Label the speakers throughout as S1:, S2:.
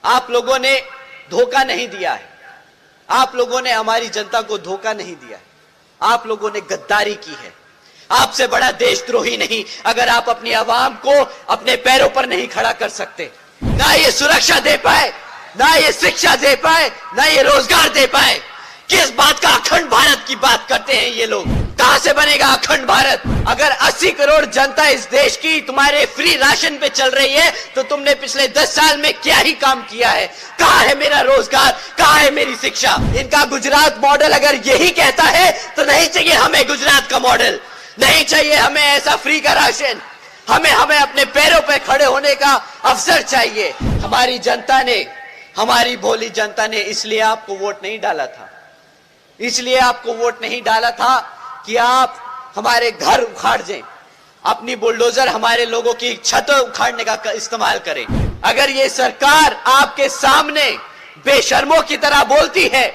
S1: आप लोगों ने धोखा नहीं दिया है, आप लोगों ने हमारी जनता को धोखा नहीं दिया है, आप लोगों ने गद्दारी की है। आपसे बड़ा देशद्रोही नहीं अगर आप अपनी आवाम को अपने पैरों पर नहीं खड़ा कर सकते। ना ये सुरक्षा दे पाए, ना ये शिक्षा दे पाए, ना ये रोजगार दे पाए। किस बात का अखंड भारत की बात करते हैं ये लोग? कहां से बनेगा अखंड भारत? अगर 80 करोड़ जनता इस देश की तुम्हारे फ्री राशन पे चल रही है तो तुमने पिछले 10 साल में क्या ही काम किया है? कहां है मेरा रोजगार, कहां है मेरी शिक्षा? इनका गुजरात मॉडल अगर यही कहता है तो नहीं चाहिए हमें गुजरात का मॉडल, नहीं चाहिए हमें ऐसा फ्री का राशन। हमें अपने पैरों पे खड़े होने का अवसर चाहिए। हमारी जनता ने, हमारी भोली जनता ने इसलिए आपको वोट नहीं डाला था, इसलिए आपको वोट नहीं डाला था कि आप हमारे घर उखाड़ दें, अपनी बुलडोजर हमारे लोगों की छत उखाड़ने का इस्तेमाल करें। अगर ये सरकार आपके सामने बेशर्मों की तरह बोलती है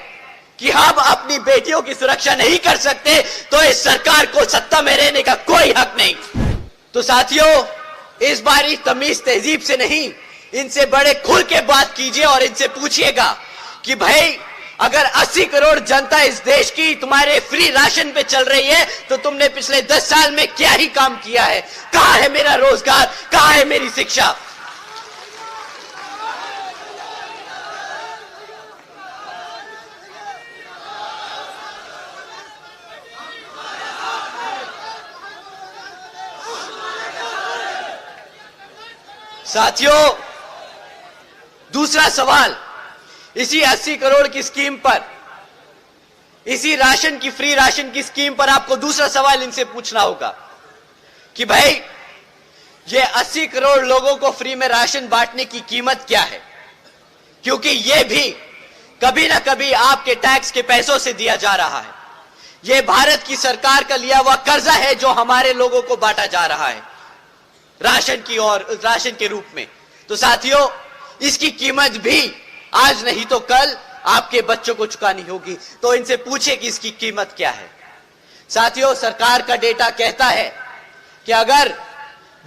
S1: कि हम अपनी बेटियों की सुरक्षा नहीं कर सकते तो इस सरकार को सत्ता में रहने का कोई हक नहीं। तो साथियों, इस बारी तमीज तहजीब से नहीं, इनसे बड़े खुल के बात कीजिए और इनसे पूछिएगा कि भाई अगर 80 करोड़ जनता इस देश की तुम्हारे फ्री राशन पे चल रही है तो तुमने पिछले 10 साल में क्या ही काम किया है? कहां है मेरा रोजगार, कहां है मेरी शिक्षा? साथियों, दूसरा सवाल, इसी 80 करोड़ की स्कीम पर, इसी राशन की, फ्री राशन की स्कीम पर आपको दूसरा सवाल इनसे पूछना होगा कि भाई ये 80 करोड़ लोगों को फ्री में राशन बांटने की कीमत क्या है? क्योंकि ये भी कभी ना कभी आपके टैक्स के पैसों से दिया जा रहा है। ये भारत की सरकार का लिया हुआ कर्जा है जो हमारे लोगों को बांटा जा रहा है राशन की और राशन के रूप में। तो साथियों, इसकी कीमत भी आज नहीं तो कल आपके बच्चों को चुकानी होगी। तो इनसे पूछे कि इसकी कीमत क्या है। साथियों, सरकार का डेटा कहता है कि अगर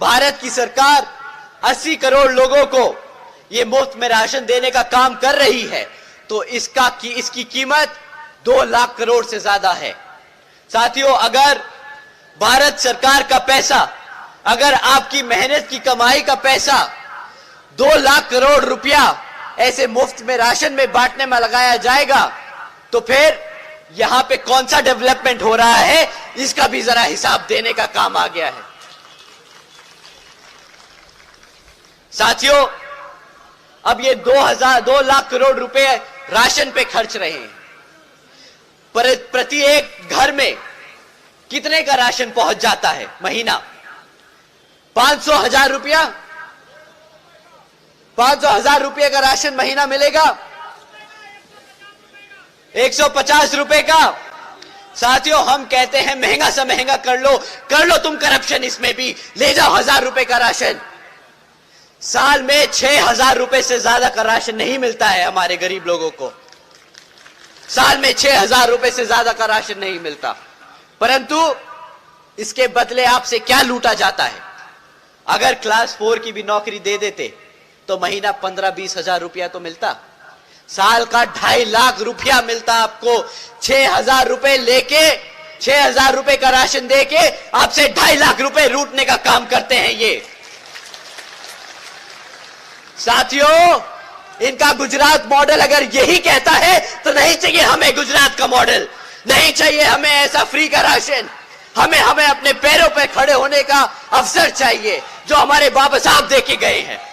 S1: भारत की सरकार 80 करोड़ लोगों को ये मुफ्त में राशन देने का काम कर रही है तो इसकी कीमत 2 लाख करोड़ से ज्यादा है। साथियों, अगर भारत सरकार का पैसा, अगर आपकी मेहनत की कमाई का पैसा 2 लाख करोड़ रुपया ऐसे मुफ्त में राशन में बांटने में लगाया जाएगा तो फिर यहां पे कौन सा डेवलपमेंट हो रहा है, इसका भी जरा हिसाब देने का काम आ गया है। साथियों, अब ये 2 लाख करोड़ रुपए राशन पे खर्च रहे हैं। प्रति एक घर में कितने का राशन पहुंच जाता है महीना? 500,000 रुपया, 500,000 रुपये का राशन महीना मिलेगा, 150 रुपए का। साथियों, हम कहते हैं महंगा से महंगा कर लो तुम करप्शन, इसमें भी ले जाओ 1000 रुपए का राशन। साल में 6,000 रुपए से ज्यादा का राशन नहीं मिलता है हमारे गरीब लोगों को। साल में 6,000 रुपए से ज्यादा का राशन नहीं मिलता, परंतु इसके बदले आपसे क्या लूटा जाता है? अगर क्लास 4 की भी नौकरी दे देते तो महीना 15-20 हजार रुपया तो मिलता। साल का 2.5 लाख रुपया मिलता आपको। 6,000 रुपए लेके, 6,000 रुपए का राशन देके आपसे 2.5 लाख रुपए लूटने का काम करते हैं ये। साथियों, इनका गुजरात मॉडल अगर यही कहता है तो नहीं चाहिए हमें गुजरात का मॉडल, नहीं चाहिए हमें ऐसा फ्री का राशन। हमें अपने पैरों पे खड़े होने का अवसर चाहिए जो हमारे बाबा साहब दे के गए हैं।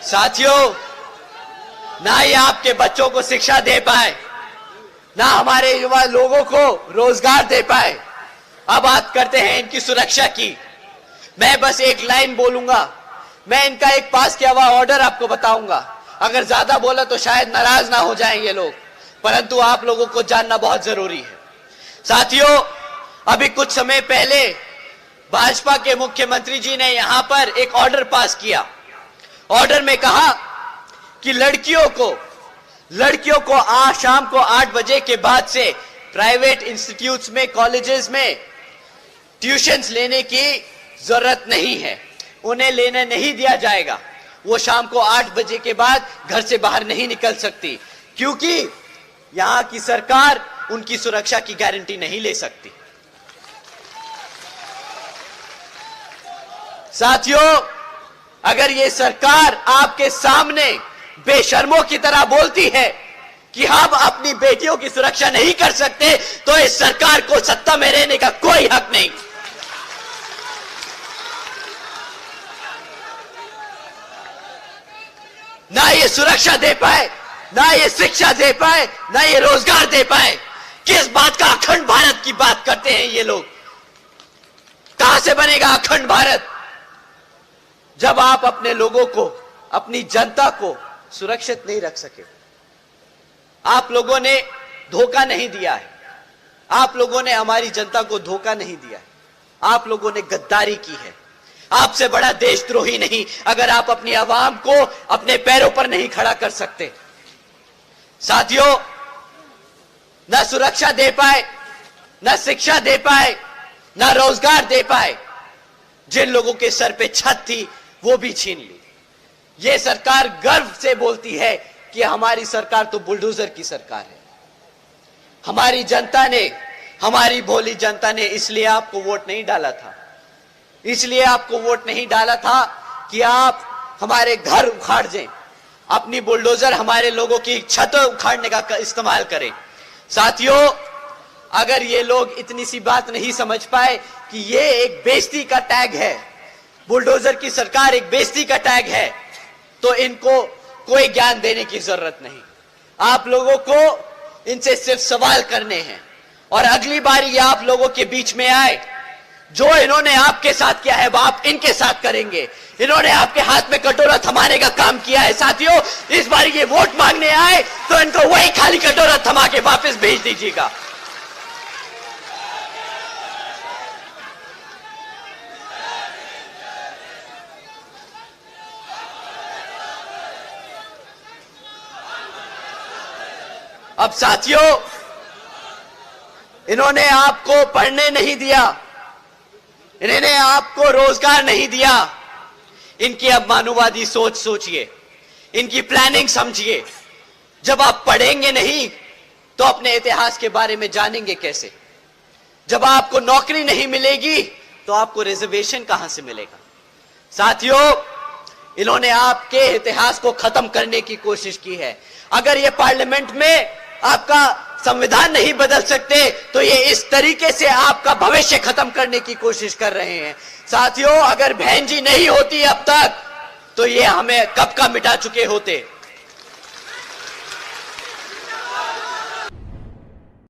S1: साथियों, ना ये आपके बच्चों को शिक्षा दे पाए, ना हमारे युवा लोगों को रोजगार दे पाए। अब बात करते हैं इनकी सुरक्षा की। मैं बस एक लाइन बोलूंगा, मैं इनका एक पास किया हुआ ऑर्डर आपको बताऊंगा। अगर ज्यादा बोला तो शायद नाराज ना हो जाएं ये लोग, परंतु आप लोगों को जानना बहुत जरूरी है। साथियों, अभी कुछ समय पहले भाजपा के मुख्यमंत्री जी ने यहां पर एक ऑर्डर पास किया। ऑर्डर में कहा कि लड़कियों को लड़कियों को शाम को 8 बजे के बाद से प्राइवेट इंस्टीट्यूट्स में, कॉलेजेस में ट्यूशंस लेने की जरूरत नहीं है, उन्हें लेने नहीं दिया जाएगा। वो शाम को 8 बजे के बाद घर से बाहर नहीं निकल सकती, क्योंकि यहां की सरकार उनकी सुरक्षा की गारंटी नहीं ले सकती। साथियों, अगर ये सरकार आपके सामने बेशर्मों की तरह बोलती है कि हम अपनी बेटियों की सुरक्षा नहीं कर सकते, तो इस सरकार को सत्ता में रहने का कोई हक नहीं। ना ये सुरक्षा दे पाए, ना ये शिक्षा दे पाए, ना ये रोजगार दे पाए। किस बात का अखंड भारत की बात करते हैं ये लोग? कहां से बनेगा अखंड भारत जब आप अपने लोगों को, अपनी जनता को सुरक्षित नहीं रख सके? आप लोगों ने धोखा नहीं दिया है, आप लोगों ने हमारी जनता को धोखा नहीं दिया है, आप लोगों ने गद्दारी की है। आपसे बड़ा देशद्रोही नहीं अगर आप अपनी आवाम को अपने पैरों पर नहीं खड़ा कर सकते। साथियों, ना सुरक्षा दे पाए, ना शिक्षा दे पाए, ना रोजगार दे पाए, जिन लोगों के सर पे छत थी वो भी छीन ली। ये सरकार गर्व से बोलती है कि हमारी सरकार तो बुलडोजर की सरकार है। हमारी जनता ने, हमारी भोली जनता ने इसलिए आपको वोट नहीं डाला था, इसलिए आपको वोट नहीं डाला था कि आप हमारे घर उखाड़ दें, अपनी बुलडोजर हमारे लोगों की छत उखाड़ने का इस्तेमाल करें। साथियों, अगर ये लोग इतनी सी बात नहीं समझ पाए कि ये एक बेइज्जती का टैग है, बुलडोजर की सरकार एक बेइज्जती का टैग है, तो इनको कोई ज्ञान देने की जरूरत नहीं। आप लोगों को इनसे सिर्फ सवाल करने हैं, और अगली बार ये आप लोगों के बीच में आए, जो इन्होंने आपके साथ किया है वो आप इनके साथ करेंगे। इन्होंने आपके हाथ में कटोरा थमाने का काम किया है। साथियों, इस बार ये वोट मांगने आए तो इनको वही खाली कटोरा थमा के वापस भेज दीजिएगा। अब साथियों, इन्होंने आपको पढ़ने नहीं दिया, इन्होंने आपको रोजगार नहीं दिया। इनकी अब मानववादी सोच सोचिए, इनकी प्लानिंग समझिए। जब आप पढ़ेंगे नहीं तो अपने इतिहास के बारे में जानेंगे कैसे? जब आपको नौकरी नहीं मिलेगी तो आपको रिजर्वेशन कहां से मिलेगा? साथियों, इन्होंने आपके इतिहास को खत्म करने की कोशिश की है। अगर ये पार्लियामेंट में आपका संविधान नहीं बदल सकते तो ये इस तरीके से आपका भविष्य खत्म करने की कोशिश कर रहे हैं। साथियों, अगर बहन जी नहीं होती अब तक तो ये हमें कब का मिटा चुके होते।